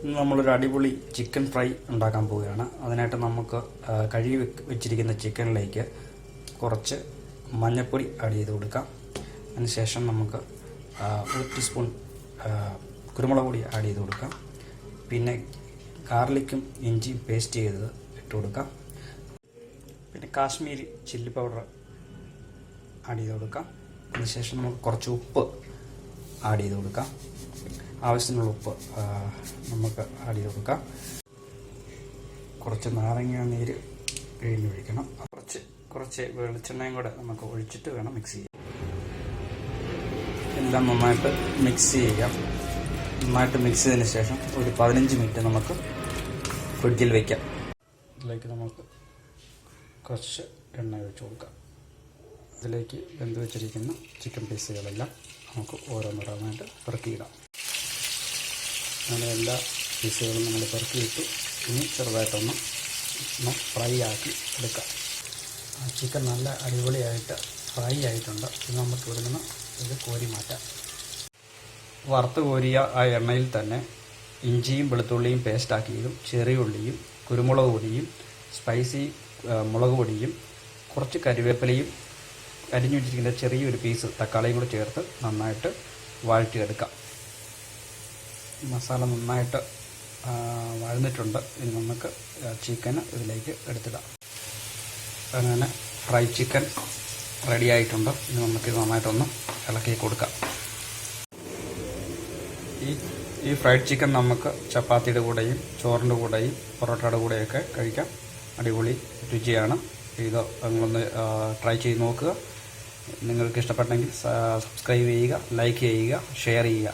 ഇന്ന് നമ്മളൊരു അടിപൊളി ചിക്കൻ ഫ്രൈ ഉണ്ടാക്കാൻ പോവുകയാണ്. അതിനായിട്ട് നമുക്ക് കഴുകി വെച്ചിരിക്കുന്ന ചിക്കനിലേക്ക് കുറച്ച് മഞ്ഞൾപ്പൊടി ആഡ് ചെയ്ത് കൊടുക്കാം. അതിനുശേഷം നമുക്ക് 1 ടീസ്പൂൺ കുരുമുളക് പൊടി ആഡ് ചെയ്ത് കൊടുക്കാം. പിന്നെ ഗാർലിക്കും ഇഞ്ചിയും പേസ്റ്റ് ചെയ്തത് ഇട്ട് കൊടുക്കാം. പിന്നെ കാശ്മീരി ചില്ലി പൗഡർ ആഡ് ചെയ്ത് കൊടുക്കാം. അതിനുശേഷം നമുക്ക് കുറച്ച് ഉപ്പ് ആഡ് ചെയ്ത് കൊടുക്കാം. ആവശ്യത്തിനുള്ള ഉപ്പ് നമുക്ക് ആഡ് ചെയ്ത് കൊടുക്കാം. കുറച്ച് നാരങ്ങ നീര് പിഴിഞ്ഞൊഴിക്കണം. കുറച്ച് വെളിച്ചെണ്ണയും കൂടെ നമുക്ക് ഒഴിച്ചിട്ട് വേണം മിക്സ് ചെയ്യാൻ. എല്ലാം നന്നായിട്ട് മിക്സ് ചെയ്യാം. നന്നായിട്ട് മിക്സ് ചെയ്തതിന് ശേഷം ഒരു 15 മിനിറ്റ് നമുക്ക് ഫ്രിഡ്ജിൽ വയ്ക്കാം. ഇതിലേക്ക് നമുക്ക് കുറച്ച് എണ്ണ ഒഴിച്ച് കൊടുക്കാം. ഇതിലേക്ക് വെന്ത് വെച്ചിരിക്കുന്ന ചിക്കൻ പീസുകളെല്ലാം നമുക്ക് ഓരോന്നോരോന്നായിട്ട് പെറുക്കിയിടാം. അങ്ങനെ എല്ലാ പീസുകളും നമ്മൾ പെറുക്കിയിട്ടു. ഇനി ചെറുതായിട്ടൊന്ന് ഫ്രൈ ആക്കി എടുക്കാം. ചിക്കൻ നല്ല അടിപൊളിയായിട്ട് ഫ്രൈ ആയിട്ടുണ്ട്. ഇത് നമുക്ക് ഇവിടെ നിന്ന് ഇത് കോരി മാറ്റാം. വറുത്ത് കോരിയ ആ എണ്ണയിൽ തന്നെ ഇഞ്ചിയും വെളുത്തുള്ളിയും പേസ്റ്റാക്കിയതും ചെറിയ ഉള്ളിയും കുരുമുളക് പൊടിയും സ്പൈസി മുളക് പൊടിയും കുറച്ച് കരിവേപ്പിലയും അരിഞ്ഞു വെച്ചിരിക്കുന്ന ചെറിയൊരു പീസ് തക്കാളിയും കൂടെ ചേർത്ത് നന്നായിട്ട് വഴറ്റിയെടുക്കാം. മസാല നന്നായിട്ട് വഴന്നിട്ടുണ്ട്. ഇനി നമുക്ക് ചിക്കൻ ഇതിലേക്ക് എടുത്തിടാം. അങ്ങനെ ഫ്രൈ ചിക്കൻ റെഡി ആയിട്ടുണ്ട്. ഇനി നമുക്കിത് നന്നായിട്ടൊന്ന് ഇളക്കി കൊടുക്കാം. ഈ ഫ്രൈഡ് ചിക്കൻ നമുക്ക് ചപ്പാത്തിയുടെ കൂടെയും ചോറിൻ്റെ കൂടെയും പൊറോട്ടയുടെ കൂടെയൊക്കെ കഴിക്കാം. അടിപൊളി രുചിയാണ്. ഇത് നിങ്ങളൊന്ന് ട്രൈ ചെയ്ത് നോക്കുക. നിങ്ങൾക്ക് ഇഷ്ടപ്പെട്ടെങ്കിൽ സബ്സ്ക്രൈബ് ചെയ്യുക, ലൈക്ക് ചെയ്യുക, ഷെയർ ചെയ്യുക.